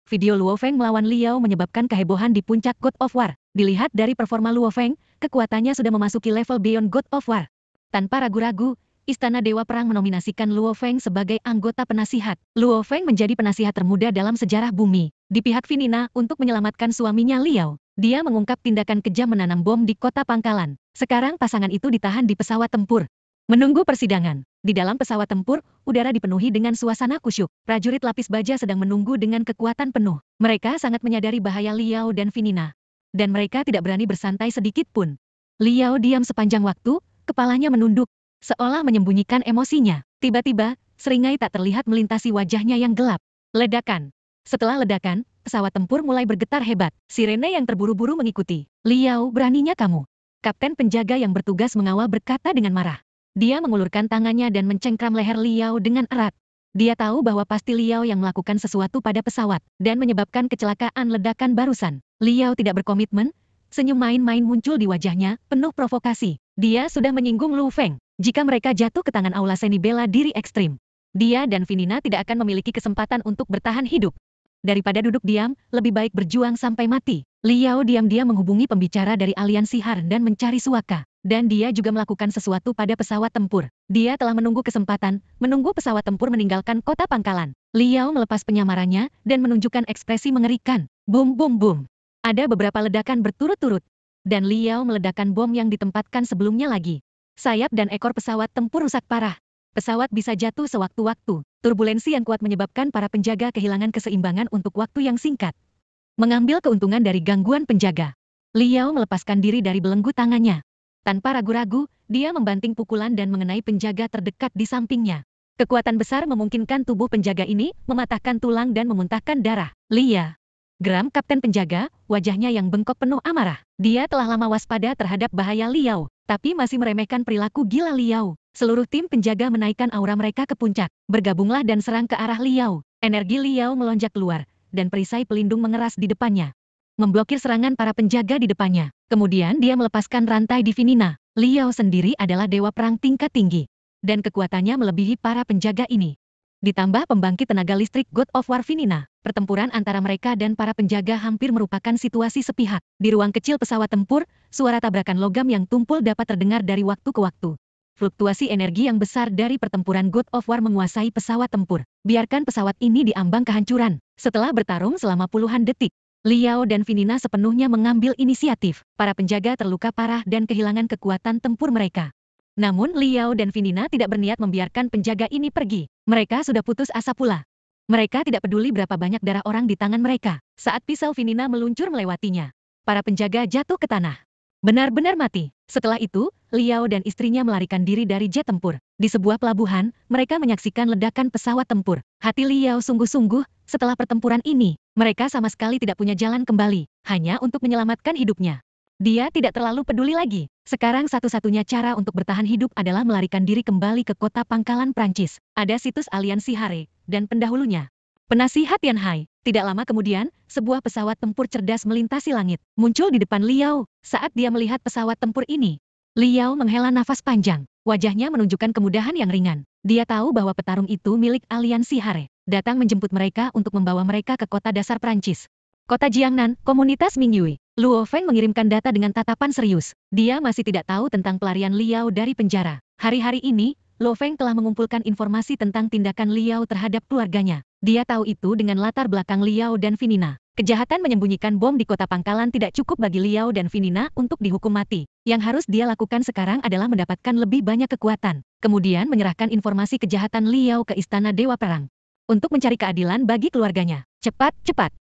Video Luo Feng melawan Liao menyebabkan kehebohan di puncak God of War. Dilihat dari performa Luo Feng, kekuatannya sudah memasuki level Beyond God of War. Tanpa ragu-ragu, Istana Dewa Perang menominasikan Luo Feng sebagai anggota penasihat. Luo Feng menjadi penasihat termuda dalam sejarah bumi. Di pihak Finina untuk menyelamatkan suaminya Liao. Dia mengungkap tindakan kejam menanam bom di kota pangkalan. Sekarang pasangan itu ditahan di pesawat tempur. Menunggu persidangan. Di dalam pesawat tempur, udara dipenuhi dengan suasana kusyuk. Prajurit lapis baja sedang menunggu dengan kekuatan penuh. Mereka sangat menyadari bahaya Liao dan Finina. Dan mereka tidak berani bersantai sedikit pun. Liao diam sepanjang waktu, kepalanya menunduk, seolah menyembunyikan emosinya. Tiba-tiba, seringai tak terlihat melintasi wajahnya yang gelap. Ledakan. Setelah ledakan, pesawat tempur mulai bergetar hebat. Sirene yang terburu-buru mengikuti. Liao, beraninya kamu. Kapten penjaga yang bertugas mengawal berkata dengan marah. Dia mengulurkan tangannya dan mencengkram leher Liao dengan erat. Dia tahu bahwa pasti Liao yang melakukan sesuatu pada pesawat, dan menyebabkan kecelakaan ledakan barusan. Liao tidak berkomitmen, senyum main-main muncul di wajahnya, penuh provokasi. Dia sudah menyinggung Lu Feng. Jika mereka jatuh ke tangan Aula Seni bela diri ekstrim, dia dan Finina tidak akan memiliki kesempatan untuk bertahan hidup. Daripada duduk diam, lebih baik berjuang sampai mati. Liao diam-diam menghubungi pembicara dari aliansi Har dan mencari suaka. Dan dia juga melakukan sesuatu pada pesawat tempur. Dia telah menunggu kesempatan, menunggu pesawat tempur meninggalkan kota pangkalan. Liao melepas penyamarannya dan menunjukkan ekspresi mengerikan. Bum bum bum. Ada beberapa ledakan berturut-turut. Dan Liao meledakkan bom yang ditempatkan sebelumnya lagi. Sayap dan ekor pesawat tempur rusak parah. Pesawat bisa jatuh sewaktu-waktu. Turbulensi yang kuat menyebabkan para penjaga kehilangan keseimbangan untuk waktu yang singkat. Mengambil keuntungan dari gangguan penjaga, Liao melepaskan diri dari belenggu tangannya. Tanpa ragu-ragu, dia membanting pukulan dan mengenai penjaga terdekat di sampingnya. Kekuatan besar memungkinkan tubuh penjaga ini mematahkan tulang dan memuntahkan darah. Lia. Geram kapten penjaga, wajahnya yang bengkok penuh amarah. Dia telah lama waspada terhadap bahaya Liao, tapi masih meremehkan perilaku gila Liao. Seluruh tim penjaga menaikkan aura mereka ke puncak. Bergabunglah dan serang ke arah Liao. Energi Liao melonjak keluar, dan perisai pelindung mengeras di depannya. Memblokir serangan para penjaga di depannya. Kemudian dia melepaskan rantai di Finina. Liao sendiri adalah dewa perang tingkat tinggi. Dan kekuatannya melebihi para penjaga ini. Ditambah pembangkit tenaga listrik God of War Finina. Pertempuran antara mereka dan para penjaga hampir merupakan situasi sepihak. Di ruang kecil pesawat tempur, suara tabrakan logam yang tumpul dapat terdengar dari waktu ke waktu. Fluktuasi energi yang besar dari pertempuran God of War menguasai pesawat tempur. Biarkan pesawat ini diambang kehancuran. Setelah bertarung selama puluhan detik, Liao dan Finina sepenuhnya mengambil inisiatif. Para penjaga terluka parah dan kehilangan kekuatan tempur mereka. Namun Liao dan Finina tidak berniat membiarkan penjaga ini pergi. Mereka sudah putus asa pula. Mereka tidak peduli berapa banyak darah orang di tangan mereka. Saat pisau Finina meluncur melewatinya, para penjaga jatuh ke tanah. Benar-benar mati. Setelah itu, Liao dan istrinya melarikan diri dari jet tempur. Di sebuah pelabuhan, mereka menyaksikan ledakan pesawat tempur. Hati Liao sungguh-sungguh, setelah pertempuran ini, mereka sama sekali tidak punya jalan kembali, hanya untuk menyelamatkan hidupnya. Dia tidak terlalu peduli lagi. Sekarang satu-satunya cara untuk bertahan hidup adalah melarikan diri kembali ke kota pangkalan Prancis. Ada situs aliansi Hare, dan pendahulunya. Penasihat Yanhai. Tidak lama kemudian, sebuah pesawat tempur cerdas melintasi langit, muncul di depan Liao. Saat dia melihat pesawat tempur ini, Liao menghela nafas panjang. Wajahnya menunjukkan kemudahan yang ringan. Dia tahu bahwa petarung itu milik aliansi Hare, datang menjemput mereka untuk membawa mereka ke kota dasar Prancis. Kota Jiangnan, komunitas Mingyue. Luo Feng mengirimkan data dengan tatapan serius. Dia masih tidak tahu tentang pelarian Liao dari penjara. Hari-hari ini, Luo Feng telah mengumpulkan informasi tentang tindakan Liao terhadap keluarganya. Dia tahu itu dengan latar belakang Liao dan Finina. Kejahatan menyembunyikan bom di kota pangkalan tidak cukup bagi Liao dan Finina untuk dihukum mati. Yang harus dia lakukan sekarang adalah mendapatkan lebih banyak kekuatan. Kemudian menyerahkan informasi kejahatan Liao ke Istana Dewa Perang. Untuk mencari keadilan bagi keluarganya. Cepat, cepat.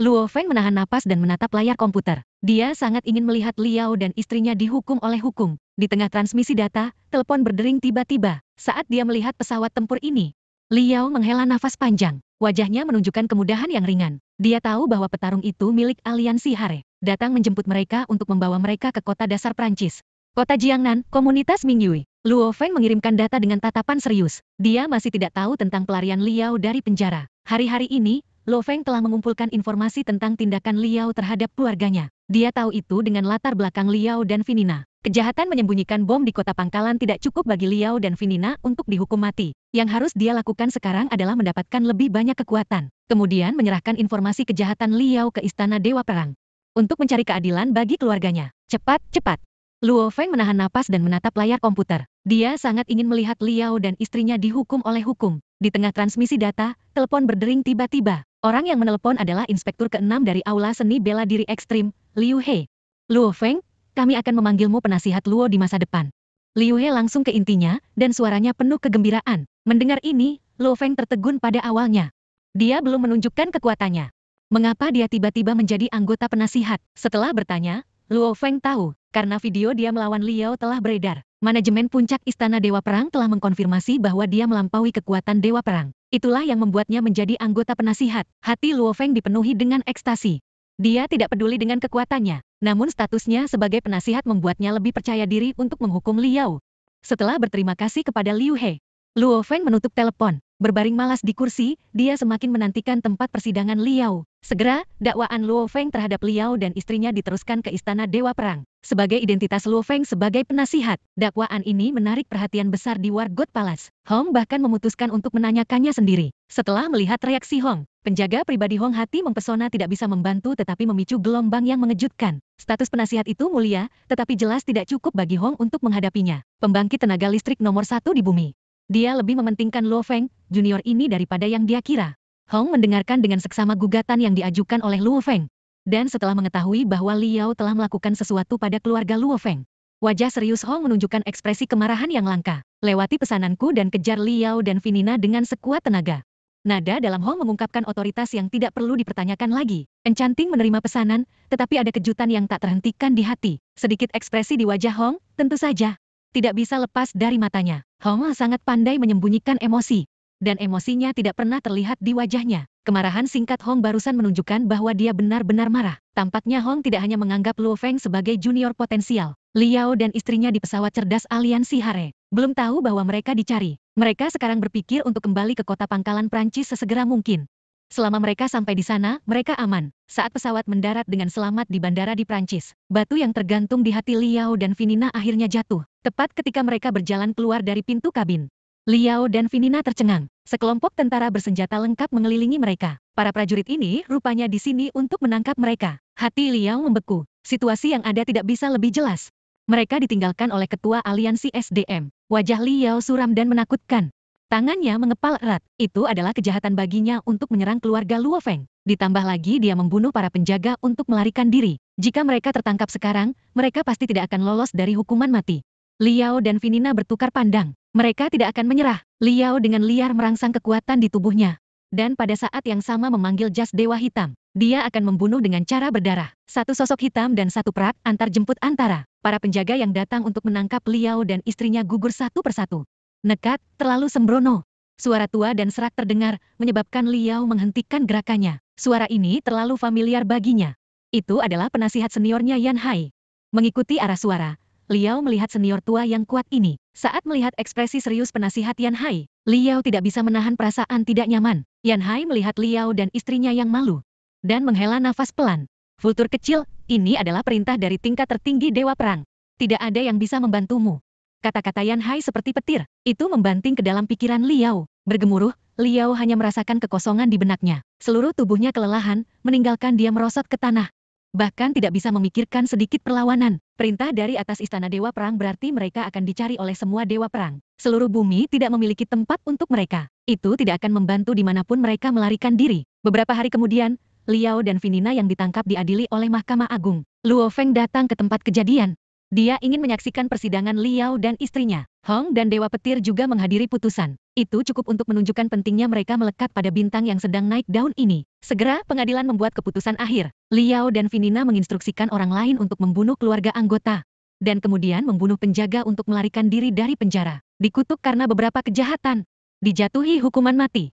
Luo Feng menahan napas dan menatap layar komputer. Dia sangat ingin melihat Liao dan istrinya dihukum oleh hukum. Di tengah transmisi data, telepon berdering tiba-tiba. Saat dia melihat pesawat tempur ini, Liao menghela nafas panjang. Wajahnya menunjukkan kemudahan yang ringan. Dia tahu bahwa petarung itu milik aliansi Hare, datang menjemput mereka untuk membawa mereka ke kota dasar Prancis. Kota Jiangnan, komunitas Mingyue. Luo Feng mengirimkan data dengan tatapan serius. Dia masih tidak tahu tentang pelarian Liao dari penjara. Hari-hari ini, Luo Feng telah mengumpulkan informasi tentang tindakan Liao terhadap keluarganya. Dia tahu itu dengan latar belakang Liao dan Finina. Kejahatan menyembunyikan bom di kota pangkalan tidak cukup bagi Liao dan Finina untuk dihukum mati. Yang harus dia lakukan sekarang adalah mendapatkan lebih banyak kekuatan, kemudian menyerahkan informasi kejahatan Liao ke Istana Dewa Perang untuk mencari keadilan bagi keluarganya. Cepat, cepat. Luo Feng menahan napas dan menatap layar komputer. Dia sangat ingin melihat Liao dan istrinya dihukum oleh hukum. Di tengah transmisi data, telepon berdering tiba-tiba. Orang yang menelepon adalah Inspektur ke-6 dari Aula Seni Bela Diri Ekstrim, Liu He. Luo Feng, kami akan memanggilmu penasihat Luo di masa depan. Liu He langsung ke intinya, dan suaranya penuh kegembiraan. Mendengar ini, Luo Feng tertegun pada awalnya. Dia belum menunjukkan kekuatannya. Mengapa dia tiba-tiba menjadi anggota penasihat? Setelah bertanya, Luo Feng tahu, karena video dia melawan Liao telah beredar. Manajemen puncak Istana Dewa Perang telah mengkonfirmasi bahwa dia melampaui kekuatan Dewa Perang. Itulah yang membuatnya menjadi anggota penasihat. Hati Luo Feng dipenuhi dengan ekstasi. Dia tidak peduli dengan kekuatannya, namun statusnya sebagai penasihat membuatnya lebih percaya diri untuk menghukum Liao. Setelah berterima kasih kepada Liu He, Luo Feng menutup telepon. Berbaring malas di kursi, dia semakin menantikan tempat persidangan Liao. Segera, dakwaan Luo Feng terhadap Liao dan istrinya diteruskan ke Istana Dewa Perang. Sebagai identitas Luo Feng sebagai penasihat, dakwaan ini menarik perhatian besar di War God Palace. Hong bahkan memutuskan untuk menanyakannya sendiri. Setelah melihat reaksi Hong, penjaga pribadi Hong Hati mempesona tidak bisa membantu tetapi memicu gelombang yang mengejutkan. Status penasihat itu mulia, tetapi jelas tidak cukup bagi Hong untuk menghadapinya. Pembangkit tenaga listrik nomor 1 di bumi. Dia lebih mementingkan Luo Feng, junior ini daripada yang dia kira. Hong mendengarkan dengan seksama gugatan yang diajukan oleh Luo Feng. Dan setelah mengetahui bahwa Liao telah melakukan sesuatu pada keluarga Luo Feng, wajah serius Hong menunjukkan ekspresi kemarahan yang langka. Lewati pesananku dan kejar Liao dan Finina dengan sekuat tenaga. Nada dalam Hong mengungkapkan otoritas yang tidak perlu dipertanyakan lagi. Encanting menerima pesanan, tetapi ada kejutan yang tak terhentikan di hati. Sedikit ekspresi di wajah Hong, tentu saja tidak bisa lepas dari matanya. Hong sangat pandai menyembunyikan emosi, dan emosinya tidak pernah terlihat di wajahnya. Kemarahan singkat Hong barusan menunjukkan bahwa dia benar-benar marah. Tampaknya Hong tidak hanya menganggap Luo Feng sebagai junior potensial. Liao dan istrinya di pesawat cerdas aliansi Hare belum tahu bahwa mereka dicari. Mereka sekarang berpikir untuk kembali ke kota pangkalan Prancis sesegera mungkin. Selama mereka sampai di sana, mereka aman. Saat pesawat mendarat dengan selamat di bandara di Prancis, batu yang tergantung di hati Liao dan Finina akhirnya jatuh. Tepat ketika mereka berjalan keluar dari pintu kabin, Liao dan Finina tercengang. Sekelompok tentara bersenjata lengkap mengelilingi mereka. Para prajurit ini rupanya di sini untuk menangkap mereka. Hati Liao membeku. Situasi yang ada tidak bisa lebih jelas. Mereka ditinggalkan oleh ketua aliansi SDM. Wajah Liao suram dan menakutkan. Tangannya mengepal erat. Itu adalah kejahatan baginya untuk menyerang keluarga Luo Feng. Ditambah lagi dia membunuh para penjaga untuk melarikan diri. Jika mereka tertangkap sekarang, mereka pasti tidak akan lolos dari hukuman mati. Liao dan Finina bertukar pandang. Mereka tidak akan menyerah. Liao dengan liar merangsang kekuatan di tubuhnya. Dan pada saat yang sama memanggil jas Dewa Hitam. Dia akan membunuh dengan cara berdarah. Satu sosok hitam dan satu perak antar jemput antara. Para penjaga yang datang untuk menangkap Liao dan istrinya gugur satu persatu. Nekat, terlalu sembrono. Suara tua dan serak terdengar, menyebabkan Liao menghentikan gerakannya. Suara ini terlalu familiar baginya. Itu adalah penasihat seniornya Yan Hai. Mengikuti arah suara, Liao melihat senior tua yang kuat ini. Saat melihat ekspresi serius penasihat Yan Hai, Liao tidak bisa menahan perasaan tidak nyaman. Yan Hai melihat Liao dan istrinya yang malu, dan menghela nafas pelan. Vultur kecil, ini adalah perintah dari tingkat tertinggi Dewa Perang. Tidak ada yang bisa membantumu. Kata-kata Yan Hai seperti petir. Itu membanting ke dalam pikiran Liao. Bergemuruh, Liao hanya merasakan kekosongan di benaknya. Seluruh tubuhnya kelelahan, meninggalkan dia merosot ke tanah. Bahkan tidak bisa memikirkan sedikit perlawanan. Perintah dari atas Istana Dewa Perang berarti mereka akan dicari oleh semua Dewa Perang. Seluruh bumi tidak memiliki tempat untuk mereka. Itu tidak akan membantu dimanapun mereka melarikan diri. Beberapa hari kemudian, Liao dan Finina yang ditangkap diadili oleh Mahkamah Agung. Luo Feng datang ke tempat kejadian. Dia ingin menyaksikan persidangan Liao dan istrinya. Hong dan Dewa Petir juga menghadiri putusan. Itu cukup untuk menunjukkan pentingnya mereka melekat pada bintang yang sedang naik daun ini. Segera pengadilan membuat keputusan akhir. Liao dan Finina menginstruksikan orang lain untuk membunuh keluarga anggota. Dan kemudian membunuh penjaga untuk melarikan diri dari penjara. Dikutuk karena beberapa kejahatan. Dijatuhi hukuman mati.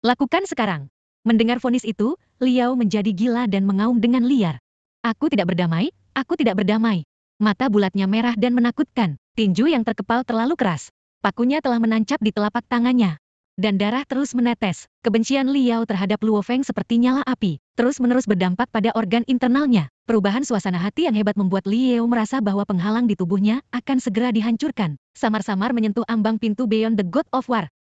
Lakukan sekarang. Mendengar vonis itu, Liao menjadi gila dan mengaum dengan liar. Aku tidak berdamai, aku tidak berdamai. Mata bulatnya merah dan menakutkan. Tinju yang terkepal terlalu keras. Pakunya telah menancap di telapak tangannya. dan darah terus menetes. Kebencian Liao terhadap Luo Feng seperti nyala api, terus-menerus berdampak pada organ internalnya. Perubahan suasana hati yang hebat membuat Liao merasa bahwa penghalang di tubuhnya akan segera dihancurkan. Samar-samar menyentuh ambang pintu Beyond the God of War.